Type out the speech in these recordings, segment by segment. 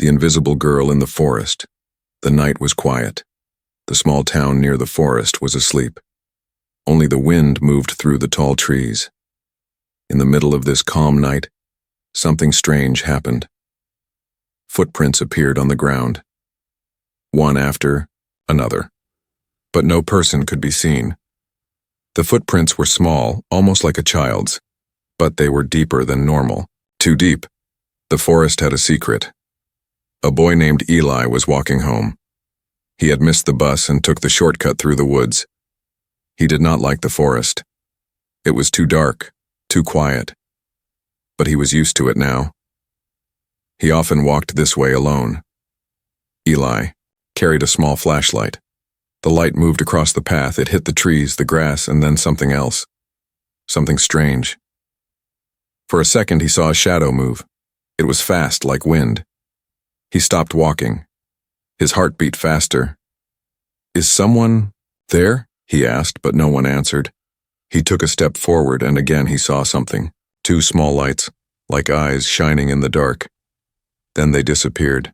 The invisible girl in the forest. The night was quiet. The small town near the forest was asleep. Only the wind moved through the tall trees. In the middle of this calm night, something strange happened. Footprints appeared on the ground, one after another, but no person could be seen. The footprints were small, almost like a child's, but they were deeper than normal. Too deep. The forest had a secret. A boy named Eli was walking home. He had missed the bus and took the shortcut through the woods. He did not like the forest. It was too dark, too quiet. But he was used to it now. He often walked this way alone. Eli carried a small flashlight. The light moved across the path. It hit the trees, the grass, and then something else. Something strange. For a second, he saw a shadow move. It was fast, like wind. He stopped walking. His heart beat faster. "Is someone there?" he asked, but no one answered. He took a step forward, and again he saw something. Two small lights, like eyes shining in the dark. Then they disappeared.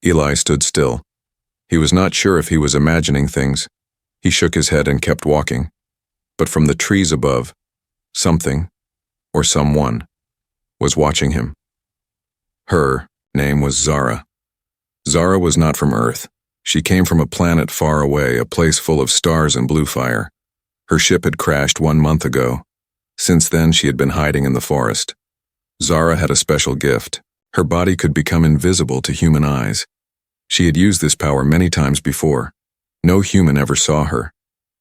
Eli stood still. He was not sure if he was imagining things. He shook his head and kept walking. But from the trees above, something, or someone, was watching him. Her name was Zara. Zara was not from Earth. She came from a planet far away, a place full of stars and blue fire. Her ship had crashed 1 month ago. Since then, she had been hiding in the forest. Zara had a special gift. Her body could become invisible to human eyes. She had used this power many times before. No human ever saw her,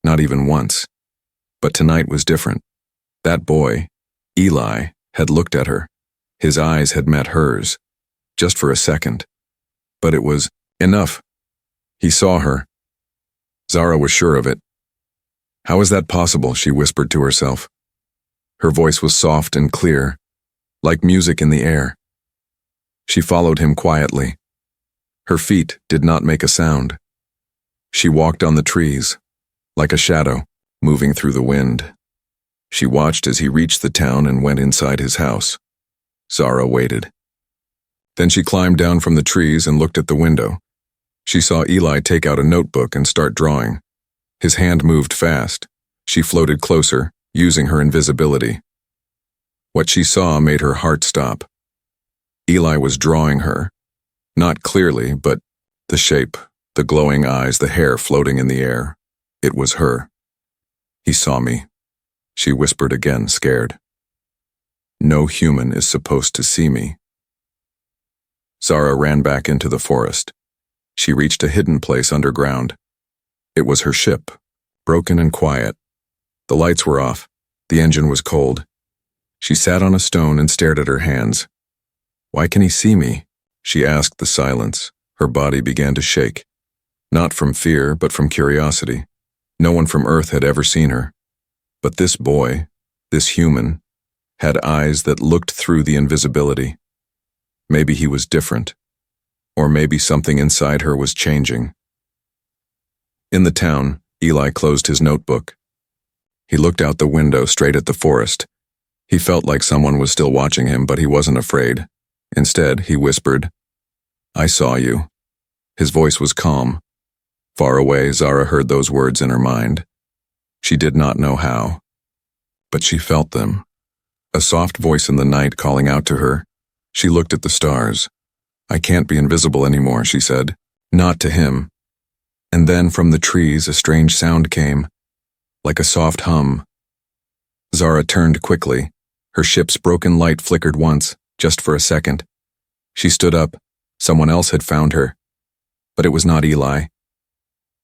not even once. But tonight was different. That boy, Eli, had looked at her. His eyes had met hers, just for a second. But it was enough. He saw her. Zara was sure of it. "How is that possible?" she whispered to herself. Her voice was soft and clear, like music in the air. She followed him quietly. Her feet did not make a sound. She walked on the trees, like a shadow, moving through the wind. She watched as he reached the town and went inside his house. Zara waited. Then she climbed down from the trees and looked at the window. She saw Eli take out a notebook and start drawing. His hand moved fast. She floated closer, using her invisibility. What she saw made her heart stop. Eli was drawing her. Not clearly, but the shape, the glowing eyes, the hair floating in the air. It was her. "He saw me," she whispered again, scared. "No human is supposed to see me." Zara ran back into the forest. She reached a hidden place underground. It was her ship, broken and quiet. The lights were off. The engine was cold. She sat on a stone and stared at her hands. "Why can he see me?" she asked the silence. Her body began to shake. Not from fear, but from curiosity. No one from Earth had ever seen her. But this boy, this human, had eyes that looked through the invisibility. Maybe he was different. Or maybe something inside her was changing. In the town, Eli closed his notebook. He looked out the window straight at the forest. He felt like someone was still watching him, but he wasn't afraid. Instead, he whispered, "I saw you." His voice was calm. Far away, Zara heard those words in her mind. She did not know how, but she felt them. A soft voice in the night calling out to her. She looked at the stars. "I can't be invisible anymore," she said. Not to him. And then from the trees a strange sound came, like a soft hum. Zara turned quickly. Her ship's broken light flickered once, just for a second. She stood up. Someone else had found her. But it was not Eli.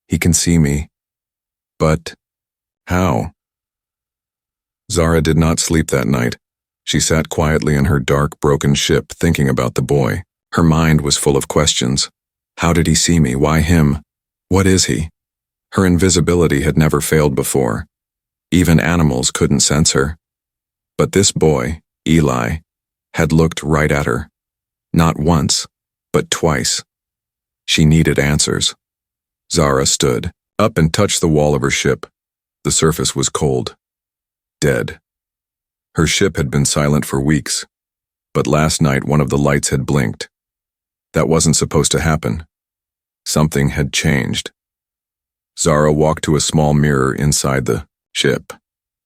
"He can see me." But how? Zara did not sleep that night. She sat quietly in her dark, broken ship, thinking about the boy. Her mind was full of questions. How did he see me? Why him? What is he? Her invisibility had never failed before. Even animals couldn't sense her. But this boy, Eli, had looked right at her. Not once, but twice. She needed answers. Zara stood up and touched the wall of her ship. The surface was cold. Dead. Her ship had been silent for weeks, but last night one of the lights had blinked. That wasn't supposed to happen. Something had changed. Zara walked to a small mirror inside the ship.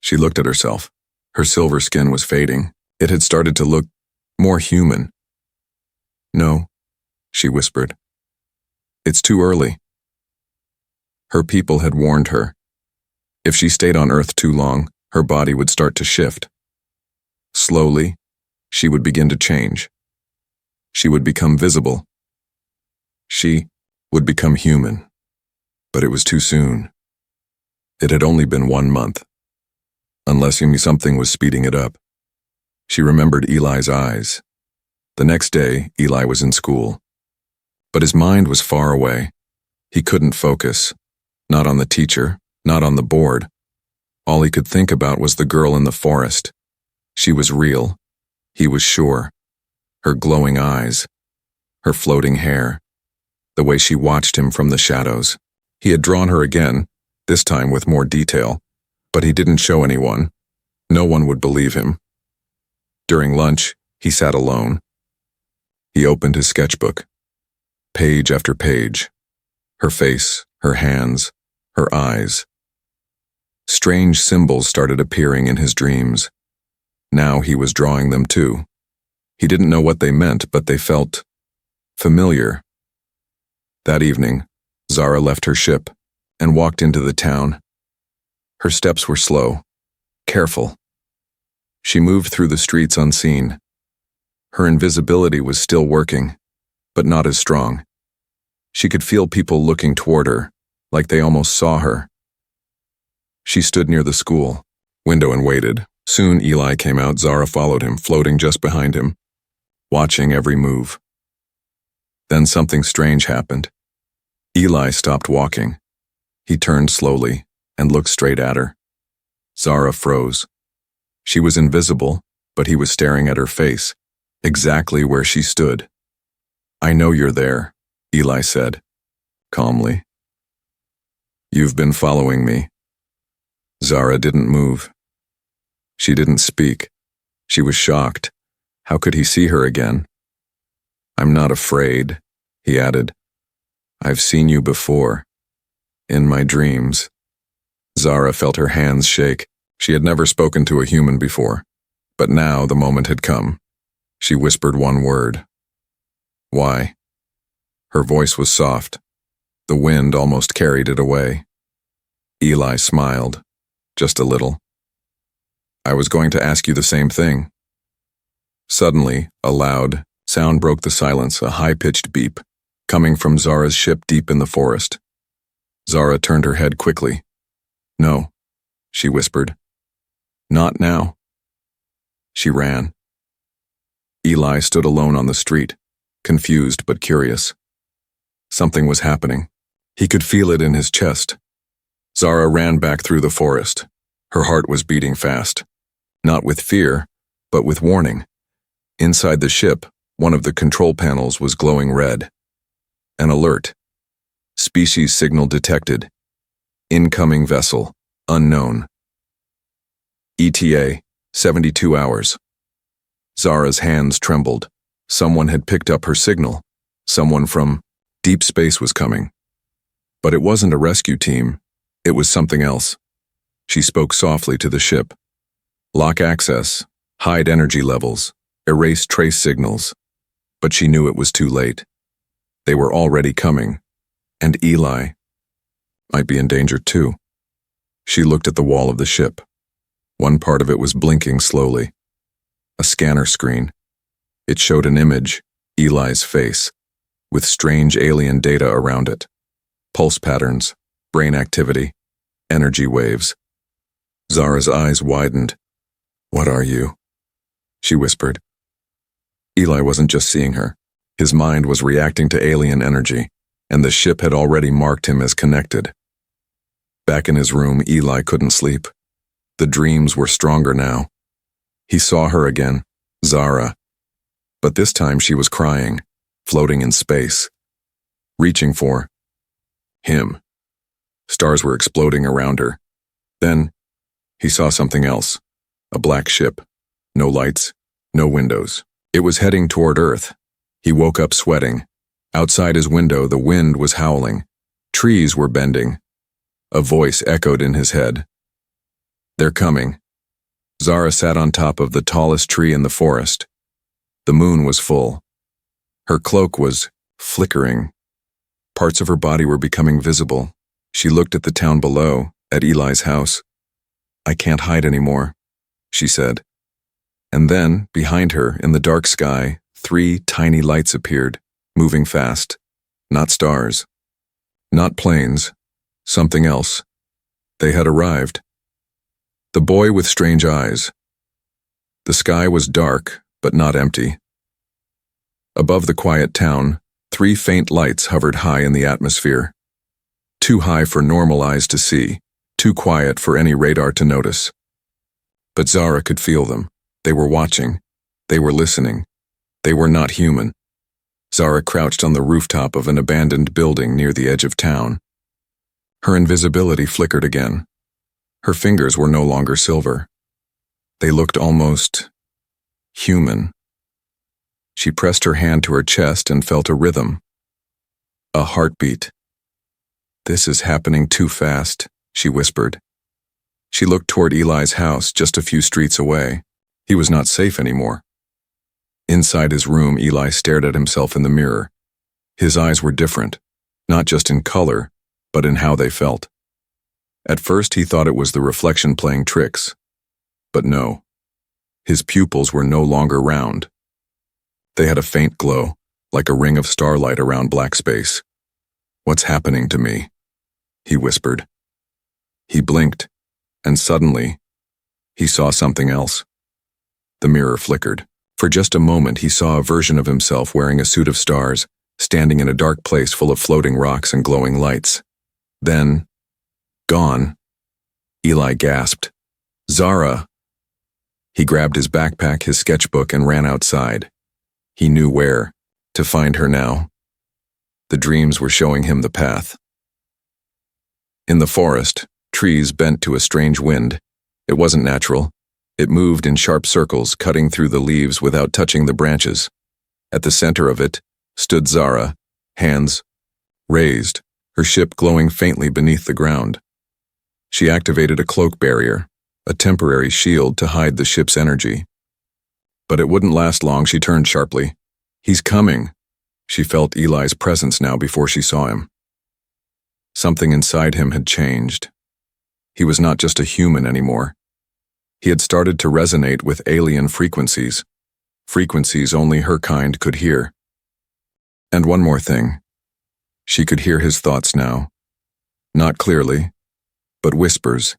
She looked at herself. Her silver skin was fading. It had started to look more human. "No," she whispered. "It's too early." Her people had warned her. If she stayed on Earth too long, her body would start to shift. Slowly, she would begin to change. She would become visible. She would become human. But it was too soon. It had only been 1 month. Unless something was speeding it up. She remembered Eli's eyes. The next day, Eli was in school. But his mind was far away. He couldn't focus. Not on the teacher, not on the board. All he could think about was the girl in the forest. She was real. He was sure. Her glowing eyes. Her floating hair. The way she watched him from the shadows. He had drawn her again, this time with more detail. But he didn't show anyone. No one would believe him. During lunch, he sat alone. He opened his sketchbook. Page after page. Her face, her hands, her eyes. Strange symbols started appearing in his dreams. Now he was drawing them too. He didn't know what they meant, but they felt familiar. That evening, Zara left her ship and walked into the town. Her steps were slow, careful. She moved through the streets unseen. Her invisibility was still working, but not as strong. She could feel people looking toward her, like they almost saw her. She stood near the school window and waited. Soon Eli came out. Zara followed him, floating just behind him, watching every move. Then something strange happened. Eli stopped walking. He turned slowly and looked straight at her. Zara froze. She was invisible, but he was staring at her face, exactly where she stood. "I know you're there," Eli said, calmly. "You've been following me." Zara didn't move. She didn't speak. She was shocked. How could he see her again? "I'm not afraid," he added. "I've seen you before. In my dreams." Zara felt her hands shake. She had never spoken to a human before. But now the moment had come. She whispered one word. "Why?" Her voice was soft. The wind almost carried it away. Eli smiled, just a little. "I was going to ask you the same thing." Suddenly, a loud sound broke the silence, a high-pitched beep, coming from Zara's ship deep in the forest. Zara turned her head quickly. "No," she whispered. "Not now." She ran. Eli stood alone on the street, confused but curious. Something was happening. He could feel it in his chest. Zara ran back through the forest. Her heart was beating fast. Not with fear, but with warning. Inside the ship, one of the control panels was glowing red. An alert. Species signal detected. Incoming vessel, unknown. ETA, 72 hours. Zara's hands trembled. Someone had picked up her signal. Someone from deep space was coming. But it wasn't a rescue team. It was something else. She spoke softly to the ship. "Lock access, hide energy levels, erase trace signals." But she knew it was too late. They were already coming. And Eli might be in danger too. She looked at the wall of the ship. One part of it was blinking slowly. A scanner screen. It showed an image, Eli's face, with strange alien data around it. Pulse patterns, brain activity, energy waves. Zara's eyes widened. "What are you?" she whispered. Eli wasn't just seeing her. His mind was reacting to alien energy, and the ship had already marked him as connected. Back in his room, Eli couldn't sleep. The dreams were stronger now. He saw her again, Zara. But this time she was crying, floating in space, reaching for him. Stars were exploding around her. Then, he saw something else. A black ship. No lights, no windows. It was heading toward Earth. He woke up sweating, Outside his window, the wind was howling. Trees were bending. A voice echoed in his head. "They're coming." Zara sat on top of the tallest tree in the forest. The moon was full. Her cloak was flickering. Parts of her body were becoming visible. She looked at the town below, at Eli's house. "I can't hide anymore," she said. And then, behind her, in the dark sky, 3 tiny lights appeared, moving fast. Not stars. Not planes. Something else. They had arrived. The boy with strange eyes. The sky was dark, but not empty. Above the quiet town, 3 faint lights hovered high in the atmosphere. Too high for normal eyes to see, too quiet for any radar to notice. But Zara could feel them. They were watching. They were listening. They were not human. Zara crouched on the rooftop of an abandoned building near the edge of town. Her invisibility flickered again. Her fingers were no longer silver. They looked almost human. She pressed her hand to her chest and felt a rhythm. A heartbeat. "This is happening too fast," she whispered. She looked toward Eli's house just a few streets away. He was not safe anymore. Inside his room, Eli stared at himself in the mirror. His eyes were different, not just in color, but in how they felt. At first he thought it was the reflection playing tricks. But no. His pupils were no longer round. They had a faint glow, like a ring of starlight around black space. "What's happening to me?" he whispered. He blinked, and suddenly, he saw something else. The mirror flickered. For just a moment he saw a version of himself wearing a suit of stars, standing in a dark place full of floating rocks and glowing lights. Then, gone. Eli gasped. "Zara!" He grabbed his backpack, his sketchbook, and ran outside. He knew where to find her now. The dreams were showing him the path. In the forest, trees bent to a strange wind. It wasn't natural. It moved in sharp circles, cutting through the leaves without touching the branches. At the center of it stood Zara, hands raised, her ship glowing faintly beneath the ground. She activated a cloak barrier, a temporary shield to hide the ship's energy. But it wouldn't last long. She turned sharply. "He's coming." She felt Eli's presence now before she saw him. Something inside him had changed. He was not just a human anymore. He had started to resonate with alien frequencies, frequencies only her kind could hear. And one more thing. She could hear his thoughts now. Not clearly, but whispers.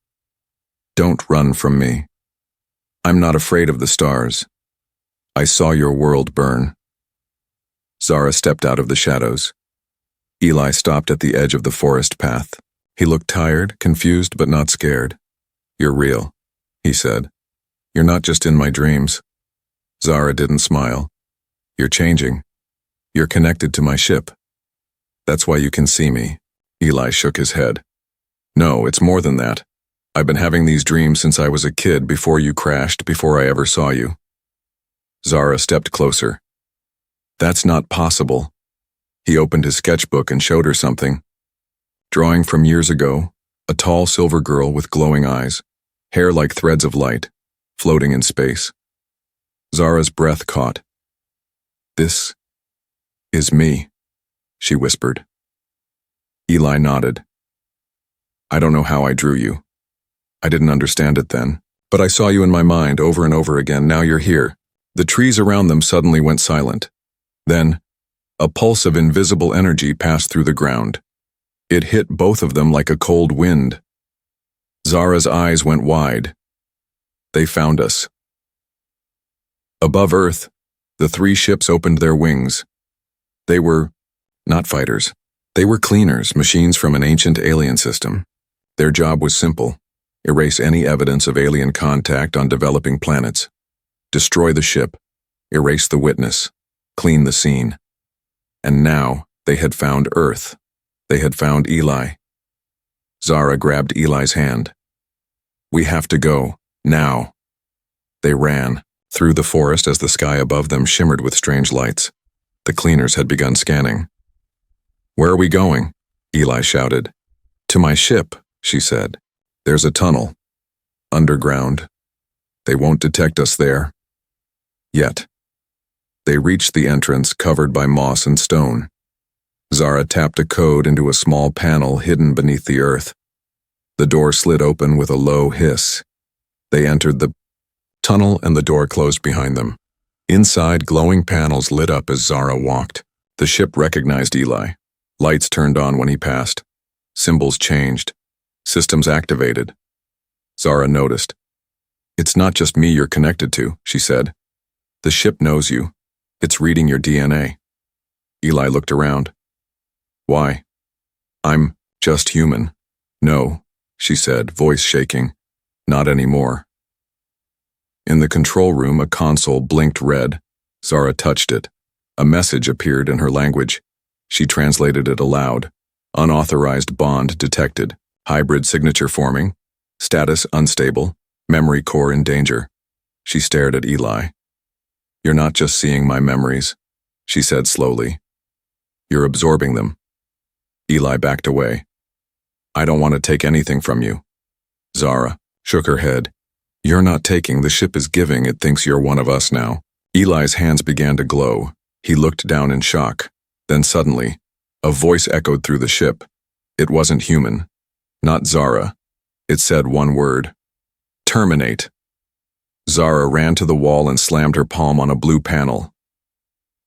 "Don't run from me. I'm not afraid of the stars. I saw your world burn." Zara stepped out of the shadows. Eli stopped at the edge of the forest path. He looked tired, confused, but not scared. "You're real," he said. "You're not just in my dreams." Zara didn't smile. "You're changing. You're connected to my ship. That's why you can see me." Eli shook his head. "No, it's more than that. I've been having these dreams since I was a kid, before you crashed, before I ever saw you." Zara stepped closer. "That's not possible." He opened his sketchbook and showed her something. Drawing from years ago, a tall silver girl with glowing eyes, hair like threads of light, floating in space. Zara's breath caught. "This is me," she whispered. Eli nodded. "I don't know how I drew you. I didn't understand it then, but I saw you in my mind over and over again. Now you're here." The trees around them suddenly went silent. Then, a pulse of invisible energy passed through the ground. It hit both of them like a cold wind. Zara's eyes went wide. They found us. Above Earth, the 3 ships opened their wings. They were not fighters. They were cleaners, machines from an ancient alien system. Their job was simple: erase any evidence of alien contact on developing planets. Destroy the ship, erase the witness, clean the scene. And now they had found Earth. They had found Eli. Zara grabbed Eli's hand. "We have to go, now." They ran, through the forest as the sky above them shimmered with strange lights. The cleaners had begun scanning. Where are we going? Eli shouted. To my ship, she said. There's a tunnel. Underground. They won't detect us there. Yet. They reached the entrance covered by moss and stone. Zara tapped a code into a small panel hidden beneath the earth. The door slid open with a low hiss. They entered the tunnel and the door closed behind them. Inside, glowing panels lit up as Zara walked. The ship recognized Eli. Lights turned on when he passed. Symbols changed. Systems activated. Zara noticed. It's not just me you're connected to, she said. The ship knows you. It's reading your DNA. Eli looked around. Why? I'm just human. No, she said, voice shaking. Not anymore. In the control room, a console blinked red. Zara touched it. A message appeared in her language. She translated it aloud. Unauthorized bond detected. Hybrid signature forming. Status unstable. Memory core in danger. She stared at Eli. You're not just seeing my memories, she said slowly. You're absorbing them. Eli backed away. I don't want to take anything from you. Zara shook her head. You're not taking, the ship is giving, it thinks you're one of us now. Eli's hands began to glow. He looked down in shock. Then suddenly, a voice echoed through the ship. It wasn't human. Not Zara. It said one word. Terminate. Zara ran to the wall and slammed her palm on a blue panel.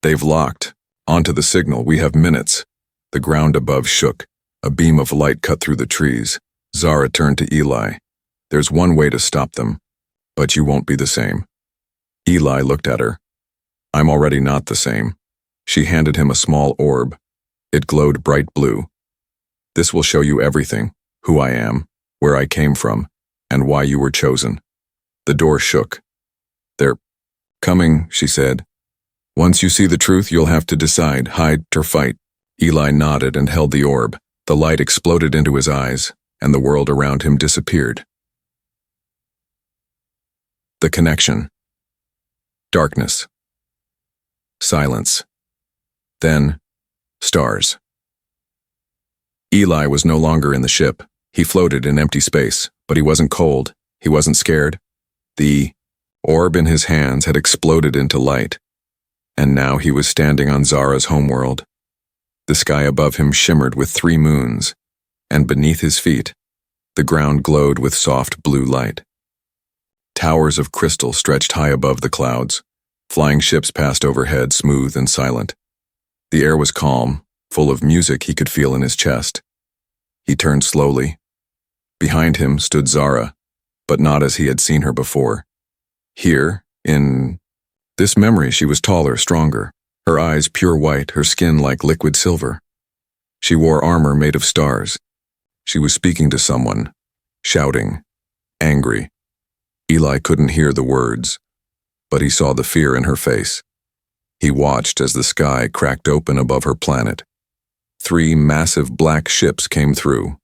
They've locked. Onto the signal, we have minutes. The ground above shook. A beam of light cut through the trees. Zara turned to Eli. There's one way to stop them, but you won't be the same. Eli looked at her. I'm already not the same. She handed him a small orb. It glowed bright blue. This will show you everything, who I am, where I came from, and why you were chosen. The door shook. They're coming, she said. Once you see the truth, you'll have to decide, hide or fight. Eli nodded and held the orb. The light exploded into his eyes, and the world around him disappeared. The connection. Darkness. Silence. Then, stars. Eli was no longer in the ship. He floated in empty space, but he wasn't cold. He wasn't scared. The orb in his hands had exploded into light, and now he was standing on Zara's homeworld. The sky above him shimmered with 3 moons, and beneath his feet, the ground glowed with soft blue light. Towers of crystal stretched high above the clouds. Flying ships passed overhead, smooth and silent. The air was calm, full of music he could feel in his chest. He turned slowly. Behind him stood Zara, but not as he had seen her before. Here, in this memory, she was taller, stronger, her eyes pure white, her skin like liquid silver. She wore armor made of stars. She was speaking to someone, shouting, angry. Eli couldn't hear the words, but he saw the fear in her face. He watched as the sky cracked open above her planet. 3 massive black ships came through,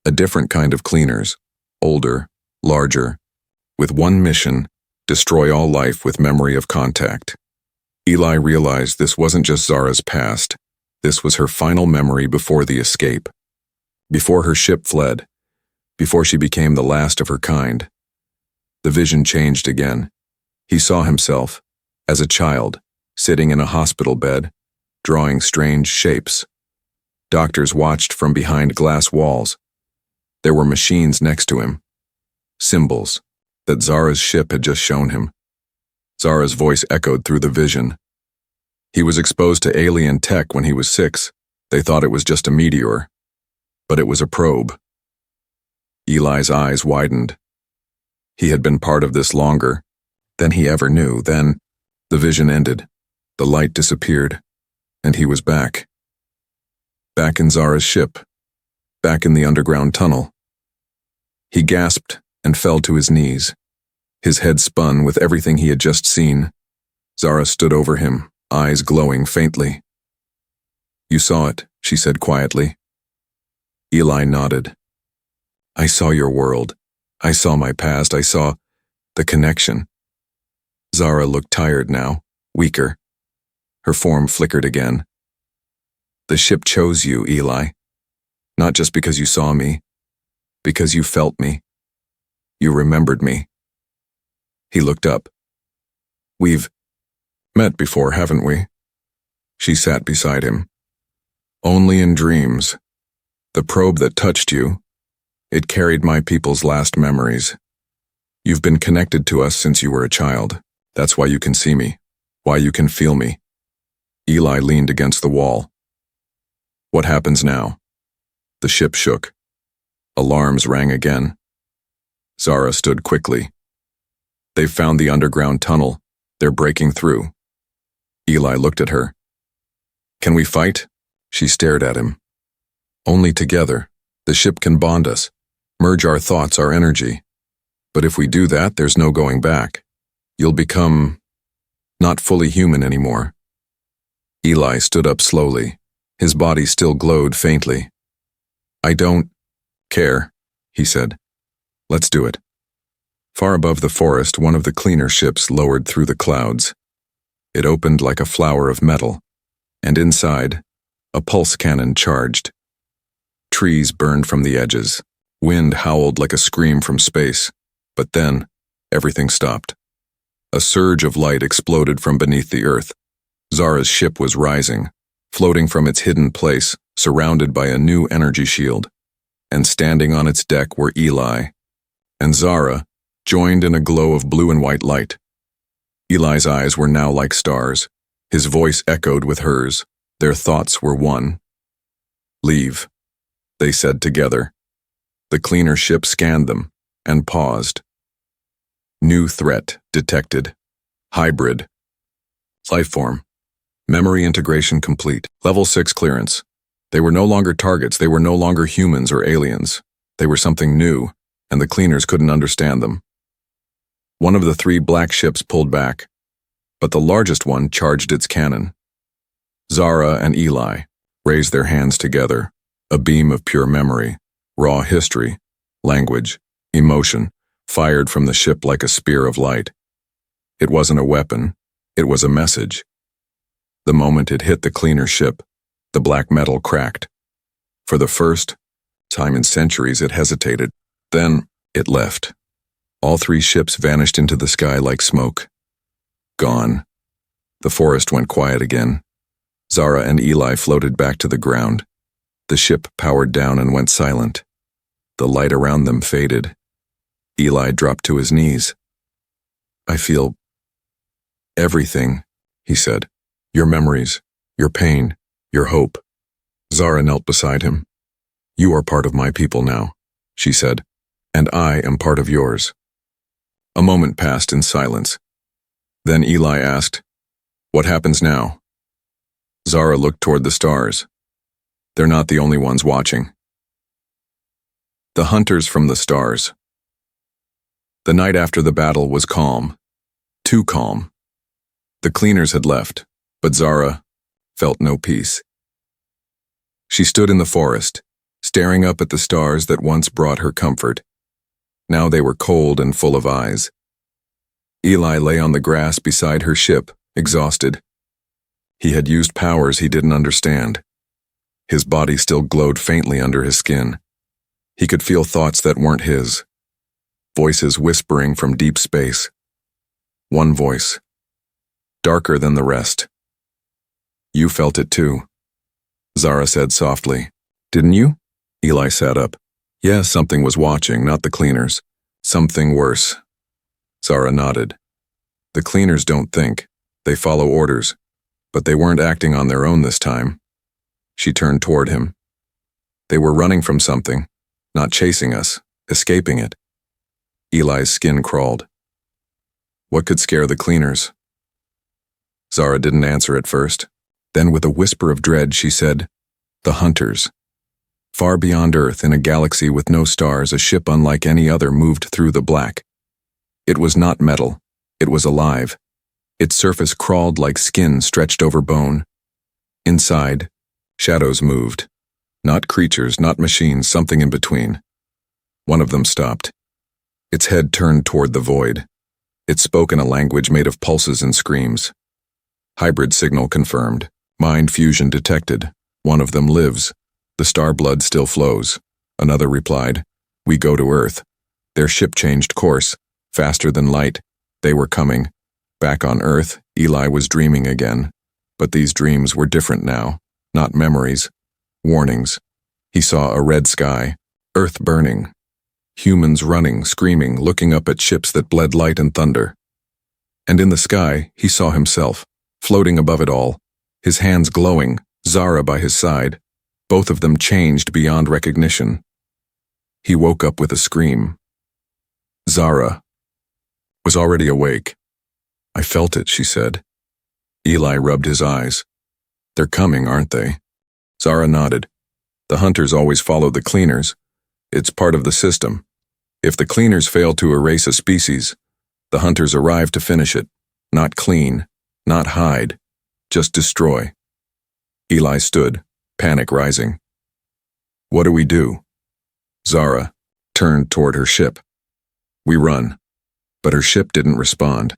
a different kind of cleaners, older, larger, with one mission: destroy all life with memory of contact. Eli realized this wasn't just Zara's past. This was her final memory before the escape. Before her ship fled. Before she became the last of her kind. The vision changed again. He saw himself, as a child, sitting in a hospital bed, drawing strange shapes. Doctors watched from behind glass walls. There were machines next to him. Symbols that Zara's ship had just shown him. Zara's voice echoed through the vision. He was exposed to alien tech when he was 6. They thought it was just a meteor, but it was a probe. Eli's eyes widened. He had been part of this longer than he ever knew. Then, the vision ended. The light disappeared, and he was back. Back in Zara's ship. Back in the underground tunnel. He gasped and fell to his knees. His head spun with everything he had just seen. Zara stood over him, eyes glowing faintly. You saw it, she said quietly. Eli nodded. I saw your world. I saw my past. I saw the connection. Zara looked tired now, weaker. Her form flickered again. The ship chose you, Eli. Not just because you saw me, because you felt me. You remembered me. He looked up. We've met before, haven't we? She sat beside him. Only in dreams. The probe that touched you, it carried my people's last memories. You've been connected to us since you were a child. That's why you can see me, why you can feel me. Eli leaned against the wall. What happens now? The ship shook. Alarms rang again. Zara stood quickly. They've found the underground tunnel. They're breaking through. Eli looked at her. Can we fight? She stared at him. Only together. The ship can bond us, merge our thoughts, our energy. But if we do that, there's no going back. You'll become not fully human anymore. Eli stood up slowly. His body still glowed faintly. I don't care, he said. Let's do it. Far above the forest, one of the cleaner ships lowered through the clouds. It opened like a flower of metal, and inside, a pulse cannon charged. Trees burned from the edges. Wind howled like a scream from space. But then, everything stopped. A surge of light exploded from beneath the earth. Zara's ship was rising, floating from its hidden place, surrounded by a new energy shield. And standing on its deck were Eli and Zara, joined in a glow of blue and white light. Eli's eyes were now like stars. His voice echoed with hers. Their thoughts were one. Leave, they said together. The cleaner ship scanned them and paused. New threat detected. Hybrid. Lifeform. Memory integration complete. Level 6 clearance. They were no longer targets. They were no longer humans or aliens. They were something new, and the cleaners couldn't understand them. One of the 3 black ships pulled back, but the largest one charged its cannon. Zara and Eli raised their hands together, a beam of pure memory, raw history, language, emotion, fired from the ship like a spear of light. It wasn't a weapon, it was a message. The moment it hit the cleaner ship, the black metal cracked. For the first time in centuries, it hesitated. Then it left. All 3 ships vanished into the sky like smoke. Gone. The forest went quiet again. Zara and Eli floated back to the ground. The ship powered down and went silent. The light around them faded. Eli dropped to his knees. I feel everything, he said. Your memories, your pain, your hope. Zara knelt beside him. You are part of my people now, she said, and I am part of yours. A moment passed in silence. Then Eli asked, what happens now? Zara looked toward the stars. They're not the only ones watching. The hunters from the stars. The night after the battle was calm. Too calm. The cleaners had left, but Zara felt no peace. She stood in the forest, staring up at the stars that once brought her comfort. Now they were cold and full of eyes. Eli lay on the grass beside her ship, exhausted. He had used powers he didn't understand. His body still glowed faintly under his skin. He could feel thoughts that weren't his. Voices whispering from deep space. One voice, darker than the rest. You felt it too, Zara said softly. Didn't you? Eli sat up. Yeah, something was watching, not the cleaners. Something worse. Zara nodded. The cleaners don't think. They follow orders. But they weren't acting on their own this time. She turned toward him. They were running from something, not chasing us, escaping it. Eli's skin crawled. What could scare the cleaners? Zara didn't answer at first. Then with a whisper of dread she said, the hunters. Far beyond Earth, in a galaxy with no stars, a ship unlike any other moved through the black. It was not metal. It was alive. Its surface crawled like skin stretched over bone. Inside, shadows moved. Not creatures, not machines, something in between. One of them stopped. Its head turned toward the void. It spoke in a language made of pulses and screams. Hybrid signal confirmed. Mind fusion detected. One of them lives. The star blood still flows. Another replied, we go to Earth. Their ship changed course. Faster than light. They were coming. Back on Earth, Eli was dreaming again. But these dreams were different now. Not memories. Warnings. He saw a red sky. Earth burning. Humans running, screaming, looking up at ships that bled light and thunder. And in the sky, he saw himself, floating above it all, his hands glowing, Zara by his side, both of them changed beyond recognition. He woke up with a scream. Zara was already awake. I felt it, she said. Eli rubbed his eyes. They're coming, aren't they? Zara nodded. The hunters always follow the cleaners. It's part of the system. If the cleaners fail to erase a species, the hunters arrive to finish it. Not clean, not hide, just destroy. Eli stood, panic rising. What do we do? Zara turned toward her ship. We run. But her ship didn't respond.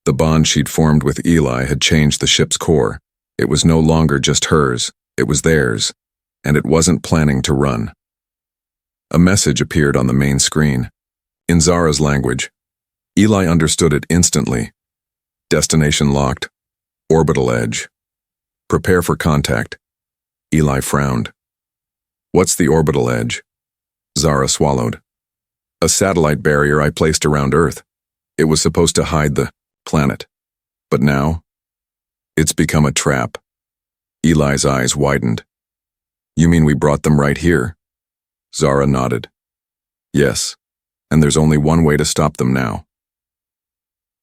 The bond she'd formed with Eli had changed the ship's core. It was no longer just hers, it was theirs, and it wasn't planning to run. A message appeared on the main screen. In Zara's language. Eli understood it instantly. Destination locked. Orbital edge. Prepare for contact. Eli frowned. What's the orbital edge? Zara swallowed. A satellite barrier I placed around Earth. It was supposed to hide the planet. But now, it's become a trap. Eli's eyes widened. You mean we brought them right here? Zara nodded. Yes, and there's only one way to stop them now.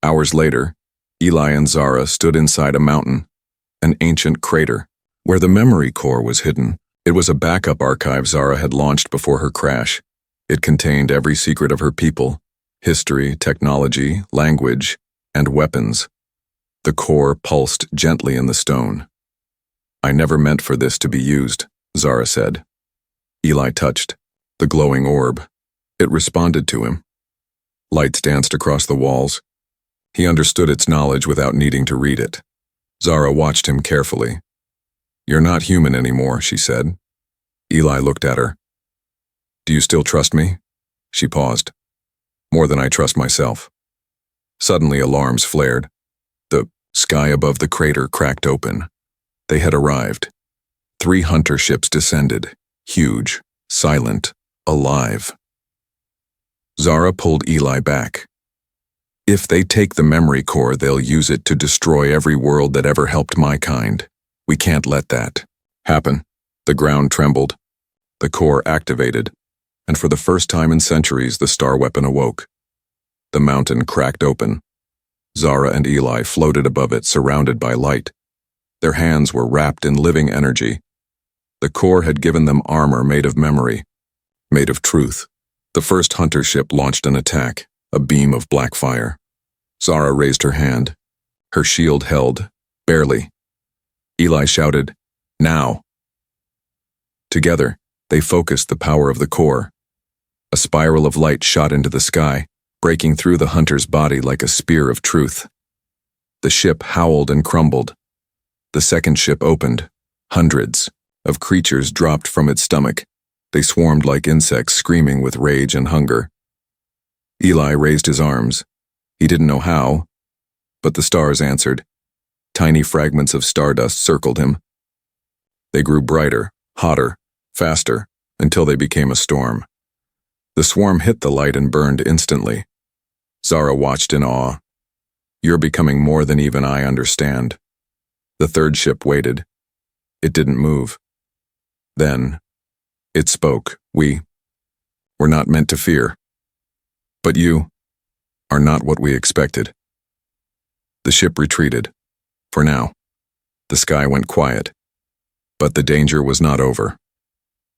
Hours later, Eli and Zara stood inside a mountain, an ancient crater, where the memory core was hidden. It was a backup archive Zara had launched before her crash. It contained every secret of her people, history, technology, language, and weapons. The core pulsed gently in the stone. I never meant for this to be used, Zara said. Eli touched the glowing orb. It responded to him. Lights danced across the walls. He understood its knowledge without needing to read it. Zara watched him carefully. You're not human anymore, she said. Eli looked at her. Do you still trust me? She paused. More than I trust myself. Suddenly alarms flared. The sky above the crater cracked open. They had arrived. 3 hunter ships descended, huge, silent, alive. Zara pulled Eli back. If they take the memory core, they'll use it to destroy every world that ever helped my kind. We can't let that happen. The ground trembled. The core activated, and for the first time in centuries, the star weapon awoke. The mountain cracked open. Zara and Eli floated above it, surrounded by light. Their hands were wrapped in living energy. The core had given them armor made of memory, made of truth. The first hunter ship launched an attack, a beam of black fire. Zara raised her hand. Her shield held, barely. Eli shouted, now. Together, they focused the power of the core. A spiral of light shot into the sky, breaking through the hunter's body like a spear of truth. The ship howled and crumbled. The second ship opened. Hundreds of creatures dropped from its stomach. They swarmed like insects, screaming with rage and hunger. Eli raised his arms. He didn't know how, but the stars answered. Tiny fragments of stardust circled him. They grew brighter, hotter, faster, until they became a storm. The swarm hit the light and burned instantly. Zara watched in awe. You're becoming more than even I understand. The third ship waited. It didn't move. Then, it spoke. We're not meant to fear. But you are not what we expected. The ship retreated. For now. The sky went quiet. But the danger was not over.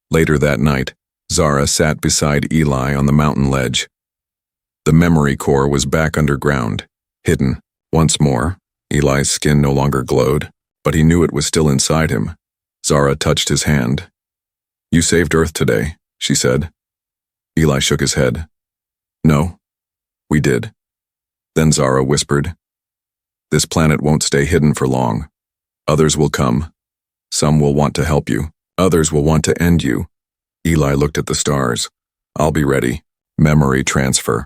Later that night, Zara sat beside Eli on the mountain ledge. The memory core was back underground, hidden. Once more, Eli's skin no longer glowed, but he knew it was still inside him. Zara touched his hand. You saved Earth today, she said. Eli shook his head. No, we did. Then Zara whispered, this planet won't stay hidden for long. Others will come. Some will want to help you. Others will want to end you. Eli looked at the stars. I'll be ready. Memory transfer.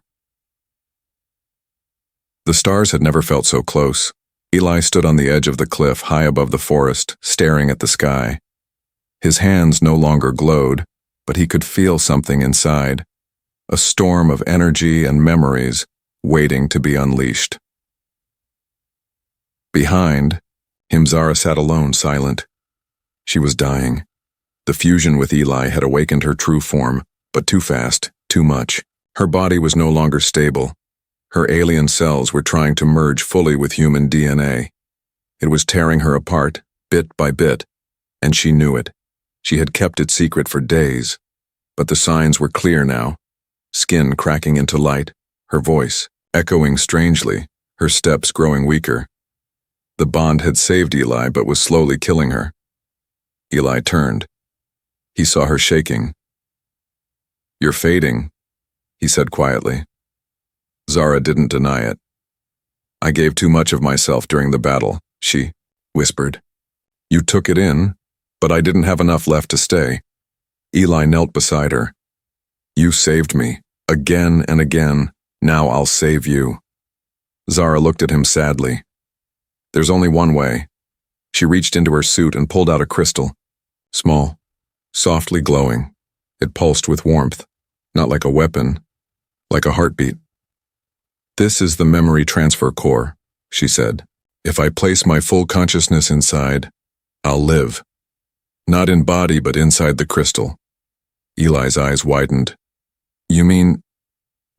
The stars had never felt so close. Eli stood on the edge of the cliff high above the forest, staring at the sky. His hands no longer glowed, but he could feel something inside. A storm of energy and memories waiting to be unleashed. Behind him, Zara sat alone, silent. She was dying. The fusion with Eli had awakened her true form, but too fast, too much. Her body was no longer stable. Her alien cells were trying to merge fully with human DNA. It was tearing her apart, bit by bit, and she knew it. She had kept it secret for days, but the signs were clear now. Skin cracking into light, her voice echoing strangely, her steps growing weaker. The bond had saved Eli but was slowly killing her. Eli turned. He saw her shaking. "You're fading," he said quietly. Zara didn't deny it. "I gave too much of myself during the battle," she whispered. "You took it in, but I didn't have enough left to stay." Eli knelt beside her. "You saved me, again and again. Now I'll save you." Zara looked at him sadly. "There's only one way." She reached into her suit and pulled out a crystal. Small, softly glowing. It pulsed with warmth, not like a weapon, like a heartbeat. "This is the memory transfer core," she said. "If I place my full consciousness inside, I'll live. Not in body, but inside the crystal." Eli's eyes widened. "You mean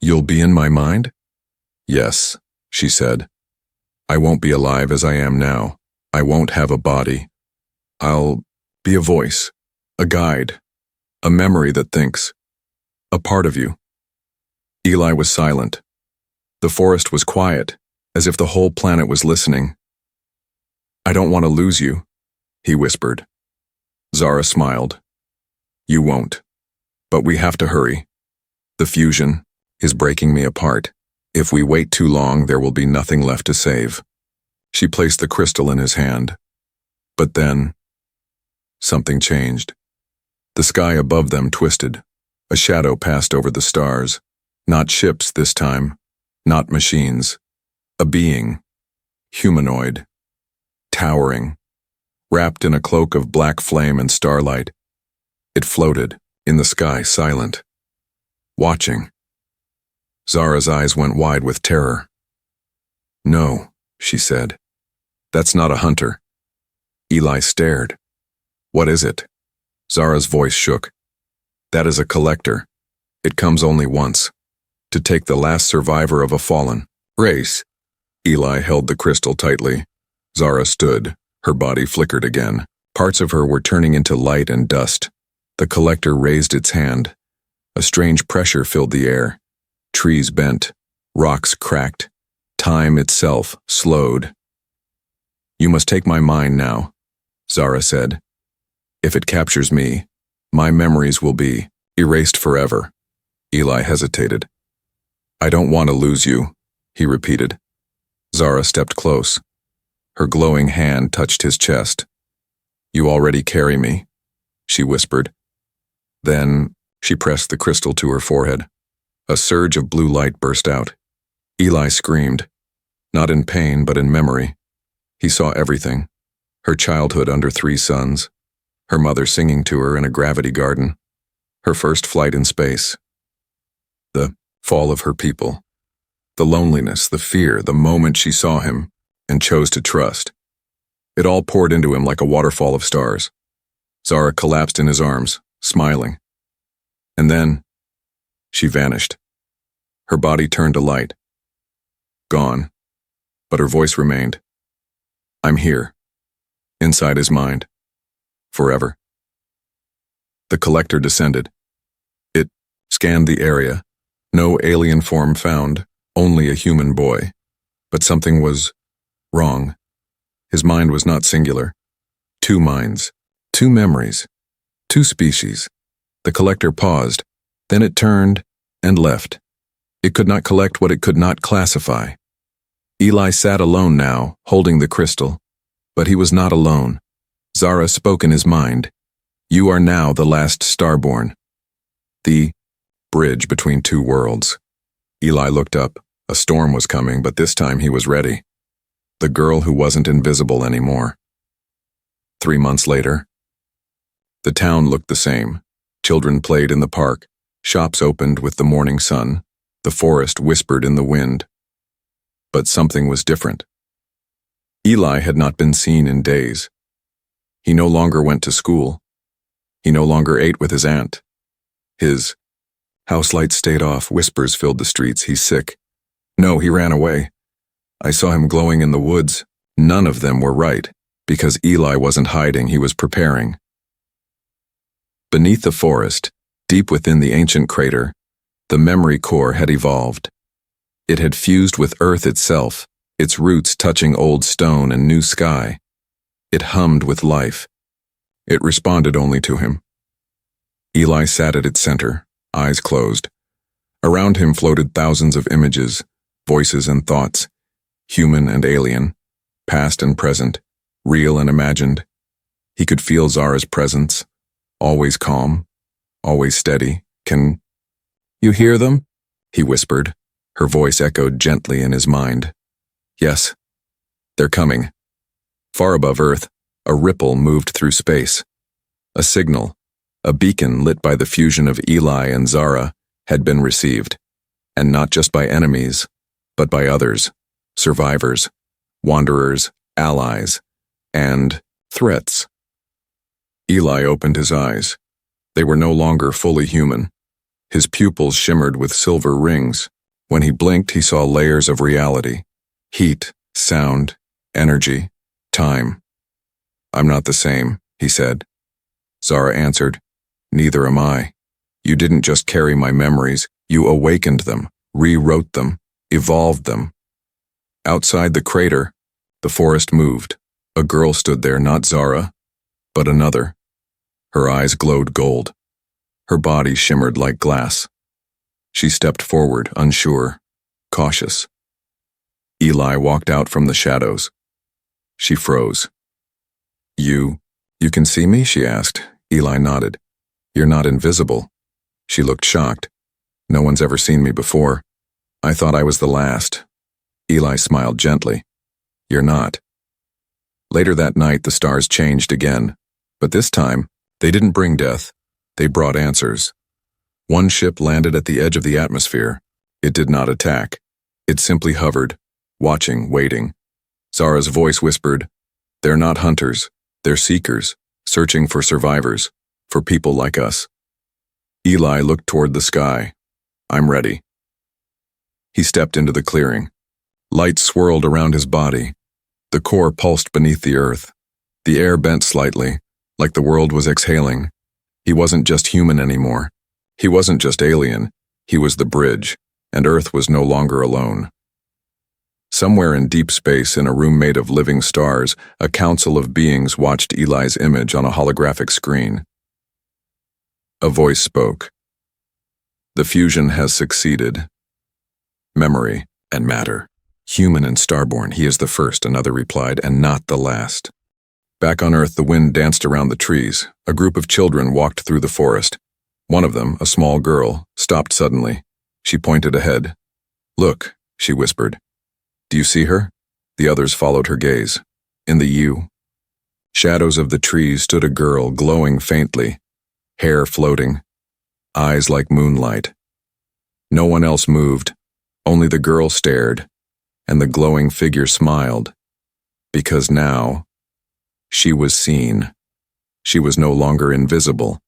you'll be in my mind?" "Yes," she said. "I won't be alive as I am now. I won't have a body. I'll be a voice, a guide, a memory that thinks, a part of you." Eli was silent. The forest was quiet, as if the whole planet was listening. "I don't want to lose you," he whispered. Zara smiled. "You won't. But we have to hurry. The fusion is breaking me apart. If we wait too long, there will be nothing left to save." She placed the crystal in his hand. But then, something changed. The sky above them twisted. A shadow passed over the stars. Not ships this time. Not machines. A being. Humanoid. Towering. Wrapped in a cloak of black flame and starlight. It floated, in the sky, silent. Watching. Zara's eyes went wide with terror. "No," she said. "That's not a hunter." Eli stared. "What is it?" Zara's voice shook. "That is a collector. It comes only once. To take the last survivor of a fallen race." Eli held the crystal tightly. Zara stood. Her body flickered again. Parts of her were turning into light and dust. The collector raised its hand. A strange pressure filled the air. Trees bent. Rocks cracked. Time itself slowed. "You must take my mind now," Zara said. "If it captures me, my memories will be erased forever." Eli hesitated. "I don't want to lose you," he repeated. Zara stepped close. Her glowing hand touched his chest. "You already carry me," she whispered. Then she pressed the crystal to her forehead. A surge of blue light burst out. Eli screamed, not in pain but in memory. He saw everything. Her childhood under 3 suns, her mother singing to her in a gravity garden, her first flight in space, the fall of her people, the loneliness, the fear, the moment she saw him and chose to trust. It all poured into him like a waterfall of stars. Zara collapsed in his arms, smiling. And then, she vanished. Her body turned to light. Gone. But her voice remained. "I'm here." Inside his mind. Forever. The collector descended. It scanned the area. No alien form found, only a human boy. But something was wrong. His mind was not singular. 2 minds, 2 memories, 2 species. The collector paused. Then it turned and left. It could not collect what it could not classify. Eli sat alone now, holding the crystal. But he was not alone. Zara spoke in his mind. You are now the last starborn. The bridge between two worlds. Eli looked up. A storm was coming, but this time he was ready. The girl who wasn't invisible anymore. 3 months later. The town looked the same. Children played in the park. Shops opened with the morning sun. The forest whispered in the wind. But something was different. Eli had not been seen in days. He no longer went to school. He no longer ate with his aunt. His house lights stayed off, whispers filled the streets. He's sick. No, he ran away. I saw him glowing in the woods. None of them were right, because Eli wasn't hiding, he was preparing. Beneath the forest, deep within the ancient crater, the memory core had evolved. It had fused with Earth itself, its roots touching old stone and new sky. It hummed with life. It responded only to him. Eli sat at its center, eyes closed. Around him floated thousands of images, voices and thoughts, human and alien, past and present, real and imagined. He could feel Zara's presence, always calm, always steady. Can you hear them? He whispered. Her voice echoed gently in his mind. Yes, they're coming. Far above Earth, a ripple moved through space. A signal, a beacon lit by the fusion of Eli and Zara, had been received, and not just by enemies, but by others, survivors, wanderers, allies, and threats. Eli opened his eyes. They were no longer fully human. His pupils shimmered with silver rings. When he blinked, he saw layers of reality. Heat, sound, energy, time. I'm not the same, he said. Zara answered, neither am I. You didn't just carry my memories, you awakened them, rewrote them, evolved them. Outside the crater, the forest moved. A girl stood there, not Zara, but another. Her eyes glowed gold. Her body shimmered like glass. She stepped forward, unsure, cautious. Eli walked out from the shadows. She froze. You can see me? She asked. Eli nodded. You're not invisible. She looked shocked. No one's ever seen me before. I thought I was the last. Eli smiled gently. You're not. Later that night, the stars changed again. But this time, they didn't bring death. They brought answers. One ship landed at the edge of the atmosphere. It did not attack. It simply hovered, watching, waiting. Zara's voice whispered, they're not hunters. They're seekers, searching for survivors, for people like us. Eli looked toward the sky. I'm ready. He stepped into the clearing. Light swirled around his body. The core pulsed beneath the earth. The air bent slightly, like the world was exhaling. He wasn't just human anymore. He wasn't just alien. He was the bridge, and Earth was no longer alone. Somewhere in deep space, in a room made of living stars, a council of beings watched Eli's image on a holographic screen. A voice spoke. The fusion has succeeded. Memory and matter. Human and starborn, he is the first, another replied, and not the last. Back on Earth, the wind danced around the trees. A group of children walked through the forest. One of them, a small girl, stopped suddenly. She pointed ahead. Look, she whispered. Do you see her? The others followed her gaze. In the shadows of the trees stood a girl, glowing faintly, hair floating, eyes like moonlight. No one else moved. Only the girl stared, and the glowing figure smiled. Because now, she was seen. She was no longer invisible.